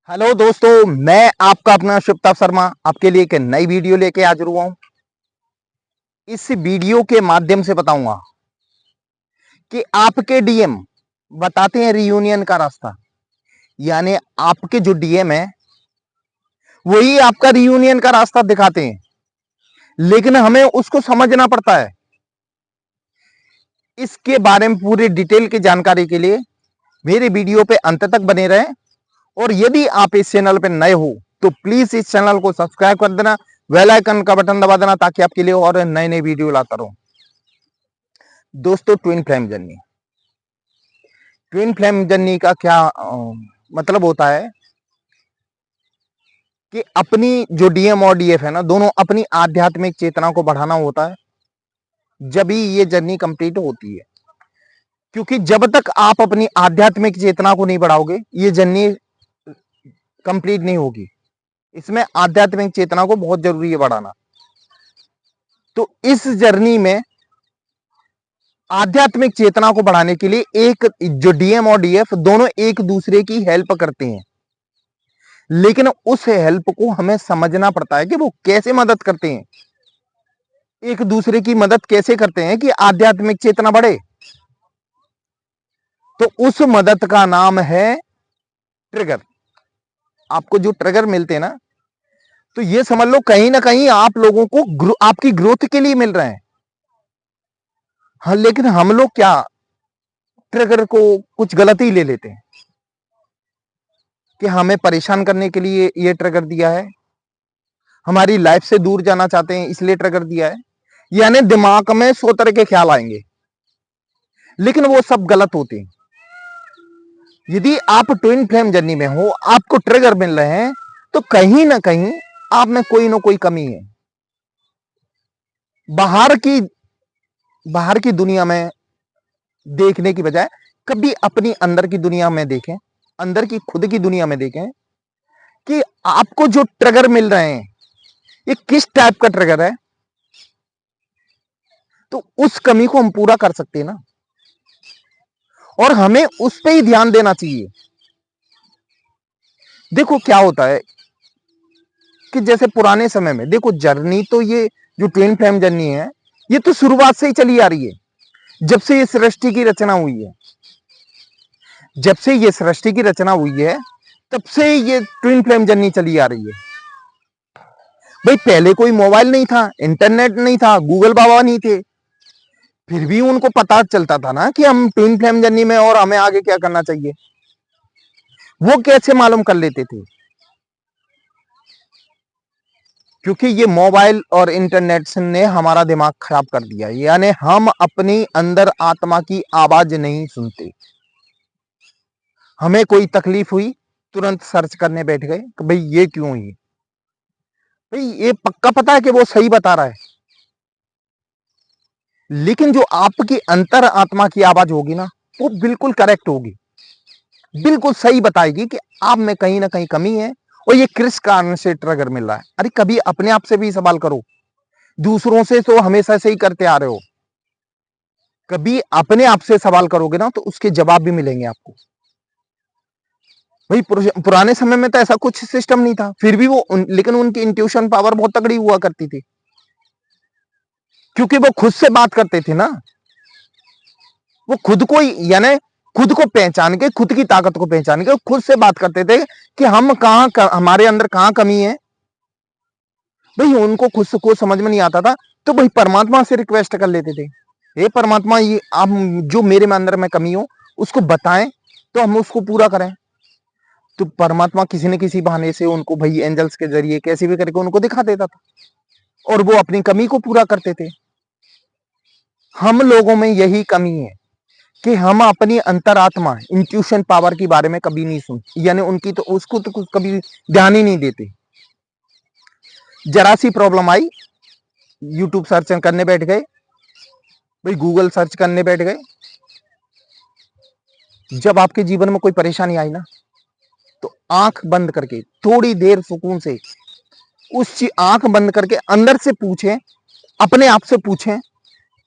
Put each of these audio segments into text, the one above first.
Hello दोस्तों, मैं आपका अपना शिवताप शर्मा आपके लिए एक नई वीडियो लेके हाजिर हुआ हूं। इस वीडियो के माध्यम से बताऊंगा कि आपके डीएम बताते हैं रियूनियन का रास्ता। यानी आपके जो डीएम है वही आपका रियूनियन का रास्ता दिखाते हैं, लेकिन हमें उसको समझना पड़ता है। इसके बारे में पूरी डिटेल की जानकारी के लिए मेरे वीडियो पे अंत तक बने रहें। और यदि आप इस चैनल पे नए हो तो प्लीज इस चैनल को सब्सक्राइब कर देना, बेल आइकन का बटन दबा देना, ताकि आपके लिए और नए नए वीडियो लाता रहूं। दोस्तों, ट्विन फ्लेम जर्नी का क्या मतलब होता है कि अपनी जो डीएम और डीएफ है ना, दोनों अपनी आध्यात्मिक चेतना को बढ़ाना होता है, जब ही ये जर्नी कंप्लीट होती है। क्योंकि जब तक आप अपनी आध्यात्मिक चेतना को नहीं बढ़ाओगे ये जर्नी कंप्लीट नहीं होगी। इसमें आध्यात्मिक चेतना को बहुत जरूरी है बढ़ाना। तो इस जर्नी में आध्यात्मिक चेतना को बढ़ाने के लिए एक जो डीएम और डीएफ दोनों एक दूसरे की हेल्प करते हैं, लेकिन उस हेल्प को हमें समझना पड़ता है कि वो कैसे मदद करते हैं, एक दूसरे की मदद कैसे करते हैं कि आध्यात्मिक चेतना बढ़े। तो उस मदद का नाम है ट्रिगर। आपको जो ट्रिगर मिलते हैं ना, तो ये समझ लो कहीं ना कहीं आप लोगों को आपकी ग्रोथ के लिए मिल रहे हैं। हाँ, लेकिन हम लोग क्या ट्रिगर को कुछ गलत ही ले लेते हैं कि हमें परेशान करने के लिए ये ट्रिगर दिया है, हमारी लाइफ से दूर जाना चाहते हैं इसलिए ट्रिगर दिया है। यानी दिमाग में 100 तरह के ख्याल आएंगे, लेकिन वो सब गलत होते हैं। यदि आप ट्विन फ्लेम जर्नी में हो, आपको ट्रिगर मिल रहे हैं, तो कहीं ना कहीं आप में कोई ना कोई कमी है। बाहर की बाहर की दुनिया में देखने की बजाय कभी अपनी अंदर की दुनिया में देखें, अंदर की खुद की दुनिया में देखें कि आपको जो ट्रिगर मिल रहे हैं ये किस टाइप का ट्रिगर है। तो उस कमी को हम पूरा कर सकते हैं ना, और हमें उस पर ही ध्यान देना चाहिए। देखो क्या होता है कि जैसे पुराने समय में देखो जर्नी, तो ये जो ट्विन फ्लेम जर्नी है ये तो शुरुआत से ही चली आ रही है। जब से ये सृष्टि की रचना हुई है, जब से ये सृष्टि की रचना हुई है तब से ये ट्विन फ्लेम जर्नी चली आ रही है। भाई पहले कोई मोबाइल नहीं था, इंटरनेट नहीं था, गूगल बाबा नहीं थे, फिर भी उनको पता चलता था ना कि हम ट्विन फ्लेम जर्नी में और हमें आगे क्या करना चाहिए। वो कैसे मालूम कर लेते थे? क्योंकि ये मोबाइल और इंटरनेट ने हमारा दिमाग खराब कर दिया। यानी हम अपनी अंदर आत्मा की आवाज नहीं सुनते। हमें कोई तकलीफ हुई, तुरंत सर्च करने बैठ गए कि भाई ये क्यों हुई। भाई ये पक्का पता है कि वो सही बता रहा है, लेकिन जो आपकी अंतर आत्मा की आवाज होगी ना, वो बिल्कुल करेक्ट होगी, बिल्कुल सही बताएगी कि आप में कहीं ना कहीं कमी है और ये किस कारण से ट्रिगर मिल रहा है। अरे कभी अपने आप से भी सवाल करो, दूसरों से तो हमेशा से ही करते आ रहे हो। कभी अपने आप से सवाल करोगे ना तो उसके जवाब भी मिलेंगे आपको। भाई पुराने समय में तो ऐसा कुछ सिस्टम नहीं था, फिर भी लेकिन उनकी इंट्यूशन पावर बहुत तगड़ी हुआ करती थी, क्योंकि वो खुद से बात करते थे ना। वो खुद को यानी खुद को पहचान के, खुद की ताकत को पहचान के खुद से बात करते थे कि हम हमारे अंदर कहां कमी है। भाई उनको खुद को समझ में नहीं आता था, तो भाई परमात्मा से रिक्वेस्ट कर लेते थे, हे परमात्मा ये आप जो मेरे में अंदर में कमी हो उसको बताएं तो हम उसको पूरा करें। तो परमात्मा किसी न किसी बहाने से उनको भाई एंजल्स के जरिए कैसे भी करके उनको दिखा देता था, और वो अपनी कमी को पूरा करते थे। हम लोगों में यही कमी है कि हम अपनी अंतरात्मा इंट्यूशन पावर के बारे में कभी नहीं सुनते, यानी उनकी तो उसको तो कुछ कभी ध्यान ही नहीं देते। जरा सी प्रॉब्लम आई, यूट्यूब सर्च करने बैठ गए, भाई गूगल सर्च करने बैठ गए। जब आपके जीवन में कोई परेशानी आई ना, तो आंख बंद करके थोड़ी देर सुकून से उस आंख बंद करके अंदर से पूछें, अपने आप से पूछें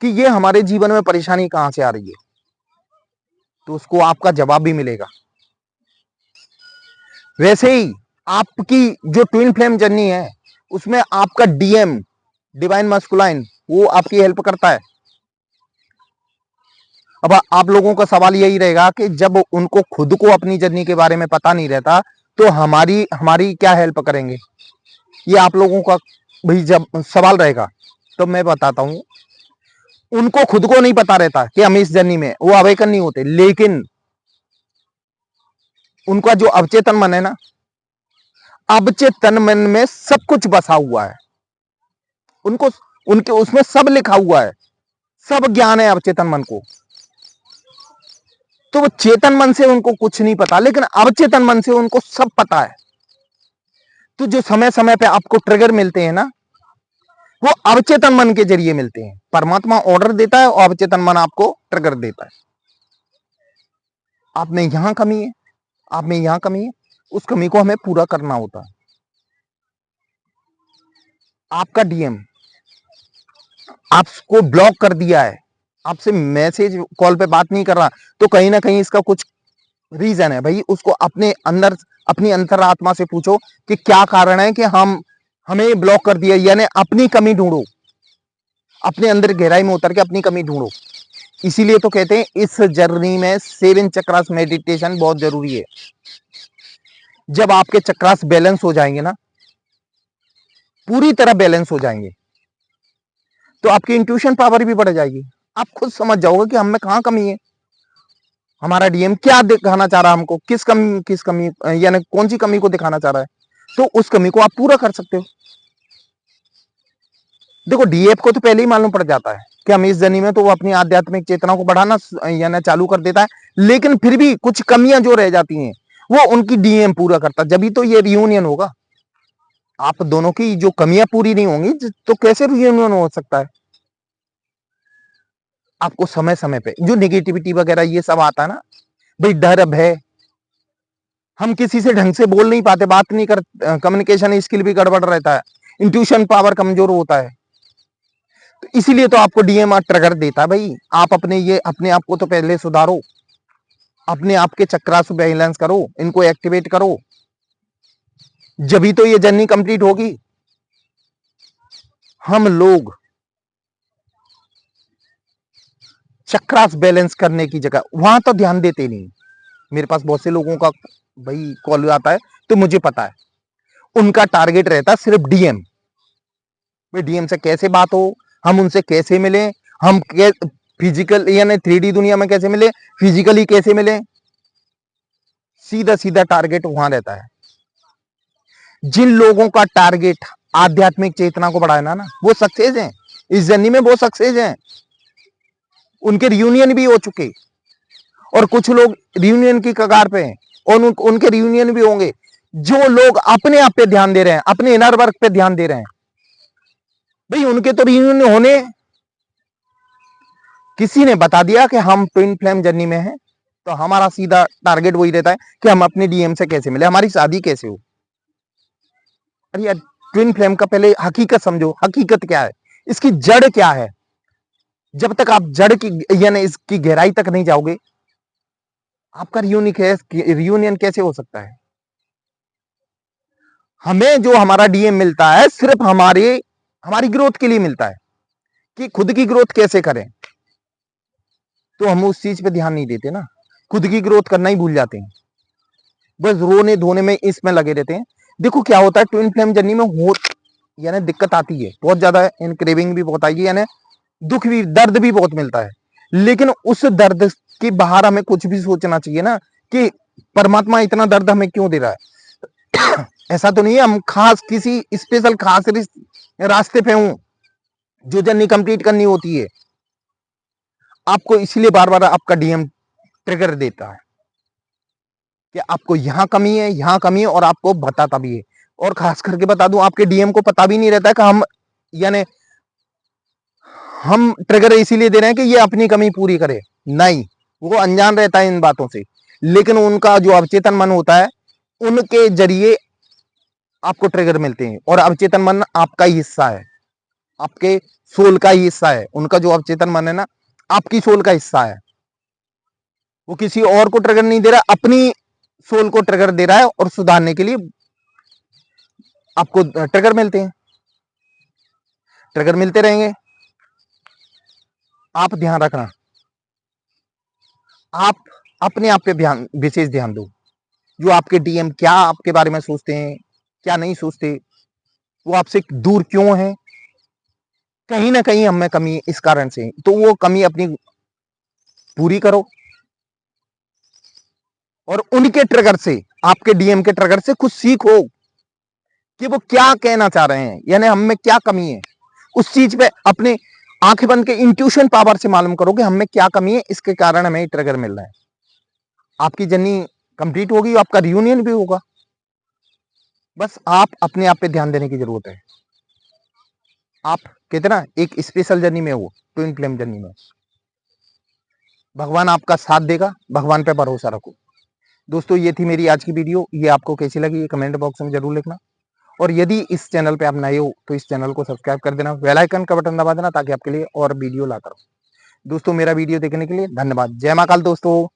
कि ये हमारे जीवन में परेशानी कहां से आ रही है, तो उसको आपका जवाब भी मिलेगा। वैसे ही आपकी जो ट्विन फ्लेम जर्नी है उसमें आपका डीएम, डिवाइन मस्कुलाइन, वो आपकी हेल्प करता है। अब आप लोगों का सवाल यही रहेगा कि जब उनको खुद को अपनी जर्नी के बारे में पता नहीं रहता तो हमारी हमारी क्या हेल्प करेंगे, ये आप लोगों का भी जब सवाल रहेगा। तो मैं बताता हूं, उनको खुद को नहीं पता रहता कि हम इस जर्नी में, वो अवेकन नहीं होते, लेकिन उनका जो अवचेतन मन है ना, अवचेतन मन में सब कुछ बसा हुआ है। उनको उनके उसमें सब लिखा हुआ है, सब ज्ञान है अवचेतन मन को। तो वो चेतन मन से उनको कुछ नहीं पता, लेकिन अवचेतन मन से उनको सब पता है। तो जो समय समय पे आपको ट्रिगर मिलते हैं ना, वो अवचेतन मन के जरिए मिलते हैं। परमात्मा ऑर्डर देता है और अवचेतन मन आपको ट्रिगर देता है। आप में यहां कमी है, आप में यहां कमी है, उस कमी को हमें पूरा करना होता है। आपका डीएम आपको ब्लॉक कर दिया है, आपसे मैसेज कॉल पे बात नहीं कर रहा, तो कहीं ना कहीं इसका कुछ रीजन है भाई। उसको अपने अंदर, अपनी अंतरात्मा से पूछो कि क्या कारण है कि हमें ब्लॉक कर दिया, यानी अपनी कमी ढूंढो, अपने अंदर गहराई में उतर के अपनी कमी ढूंढो। इसीलिए तो कहते हैं इस जर्नी में 7 चक्रास मेडिटेशन बहुत जरूरी है। जब आपके चक्रास बैलेंस हो जाएंगे ना, पूरी तरह बैलेंस हो जाएंगे, तो आपकी इंट्यूशन पावर भी बढ़ जाएगी। आप खुद समझ जाओगे कि हम में कहां कमी है, हमारा डीएम क्या दिखाना चाह रहा है हमको, किस कमी यानी कौन सी कमी को दिखाना चाह रहा है, तो उस कमी को आप पूरा कर सकते हो। देखो डीएफ को तो पहले ही मालूम पड़ जाता है कि हम इस जर्नी में, तो वो अपनी आध्यात्मिक चेतना को बढ़ाना यानी चालू कर देता है, लेकिन फिर भी कुछ कमियां जो रह जाती हैं वो उनकी डीएम पूरा करता है। जब तो ये रियूनियन होगा। आप दोनों की जो कमियां पूरी नहीं होंगी तो कैसे रियूनियन हो सकता है। आपको समय समय पे जो निगेटिविटी वगैरह ये सब आता है ना, भाई डर भय, हम किसी से ढंग से बोल नहीं पाते, बात नहीं कर, कम्युनिकेशन स्किल भी गड़बड़ रहता है, इंट्यूशन पावर कमजोर होता है। तो इसीलिए तो आपको डीएम ट्रिगर देता है भाई। आप अपने आप को तो पहले सुधारो, अपने आप के चक्रास बैलेंस करो, इनको एक्टिवेट करो, जभी तो ये जर्नी कंप्लीट होगी। हम लोग चक्रास बैलेंस करने की जगह वहां तो ध्यान देते नहीं। मेरे पास बहुत से लोगों का भाई कॉल आता है, तो मुझे पता है उनका टारगेट रहता है सिर्फ डीएम। भाई डीएम से कैसे बात हो, हम उनसे कैसे मिले, हम फिजिकल यानी 3D दुनिया में कैसे मिले, फिजिकली कैसे मिले, सीधा सीधा टारगेट वहां रहता है। जिन लोगों का टारगेट आध्यात्मिक चेतना को बढ़ाना ना, वो सक्सेस हैं इस जर्नी में, वो सक्सेस हैं। उनके रियूनियन भी हो चुके, और कुछ लोग रियूनियन की कगार पे हैं, और उनके रियूनियन भी होंगे। जो लोग अपने आप पे ध्यान दे रहे हैं, अपने इनर वर्क पे ध्यान दे रहे हैं, भाई उनके तो रियूनियन होने। किसी ने बता दिया कि हम ट्विन फ्लेम जर्नी में हैं, तो हमारा सीधा टारगेट वही रहता है कि हम अपने डीएम से कैसे मिले, हमारी शादी कैसे हो। अरे यार, ट्विन फ्लेम का पहले हकीकत समझो, हकीकत क्या है, इसकी जड़ क्या है। जब तक आप जड़ की यानी इसकी गहराई तक नहीं जाओगे, आपका रियूनियन कैसे हो सकता है। हमें जो हमारा डीएम मिलता है सिर्फ हमारी ग्रोथ के लिए मिलता है, कि खुद की ग्रोथ कैसे करें। तो हम उस चीज पे ध्यान नहीं देते ना, खुद की ग्रोथ करना ही भूल जाते हैं, बस रोने धोने में इसमें लगे रहते हैं। देखो क्या होता है ट्विन फ्लेम जर्नी में, हो यानी दिक्कत आती है बहुत ज्यादा, इन क्रेविंग भी बहुत आएगी, यानी दुख भी, दर्द भी बहुत मिलता है। लेकिन उस दर्द के बाहर हमें कुछ भी सोचना चाहिए ना, कि परमात्मा इतना दर्द हमें क्यों दे रहा है। ऐसा तो नहीं है हम खास किसी स्पेशल खास रास्ते पे हूं जो जर्नी कंप्लीट करनी होती है। आपको इसलिए बार बार आपका डीएम ट्रिगर देता है कि आपको यहां कमी है, यहां कमी है, और आपको बताता भी है। और खास करके बता दूं, आपके डीएम को पता भी नहीं रहता है कि यानी हम ट्रिगर इसीलिए दे रहे हैं कि ये अपनी कमी पूरी करे, नहीं, वो अनजान रहता है इन बातों से। लेकिन उनका जो अवचेतन मन होता है, उनके जरिए आपको ट्रिगर मिलते हैं, और अवचेतन मन आपका ही हिस्सा है, आपके सोल का ही हिस्सा है। उनका जो अवचेतन मन है ना, आपकी सोल का हिस्सा है। वो किसी और को ट्रिगर नहीं दे रहा, अपनी सोल को ट्रिगर दे रहा है और सुधारने के लिए आपको ट्रिगर मिलते हैं, ट्रिगर मिलते रहेंगे। आप ध्यान रखना, आप अपने आप पे ध्यान, विशेष ध्यान दो। जो आपके डीएम क्या आपके बारे में सोचते हैं, क्या नहीं सोचते, वो आपसे दूर क्यों है, कहीं ना कहीं हमें कमी इस कारण से, तो वो कमी अपनी पूरी करो और उनके ट्रिगर से, आपके डीएम के ट्रिगर से कुछ सीखो कि वो क्या कहना चाह रहे हैं, यानी हम में क्या कमी है। उस चीज पे अपने आंखें बंद के इंट्यूशन पावर से मालूम करो कि हम में क्या कमी है, इसके कारण हमें ट्रिगर मिल रहा है। आपकी जर्नी कंप्लीट होगी, आपका रियूनियन भी होगा। बस आप अपने आप पे ध्यान देने की जरूरत है। आप कितना एक स्पेशल जर्नी में हो, ट्विन फ्लेम जर्नी में। भगवान आपका साथ देगा, भगवान पे भरोसा रखो। दोस्तों, ये थी मेरी आज की वीडियो। ये आपको कैसी लगी ये कमेंट बॉक्स में जरूर लिखना। और यदि इस चैनल पे आप नए हो तो इस चैनल को सब्सक्राइब कर देना, बेल आइकन का बटन दबा देना, ताकि आपके लिए और वीडियो लाता रहूं। दोस्तों, मेरा वीडियो देखने के लिए धन्यवाद। जय महाकाल दोस्तों।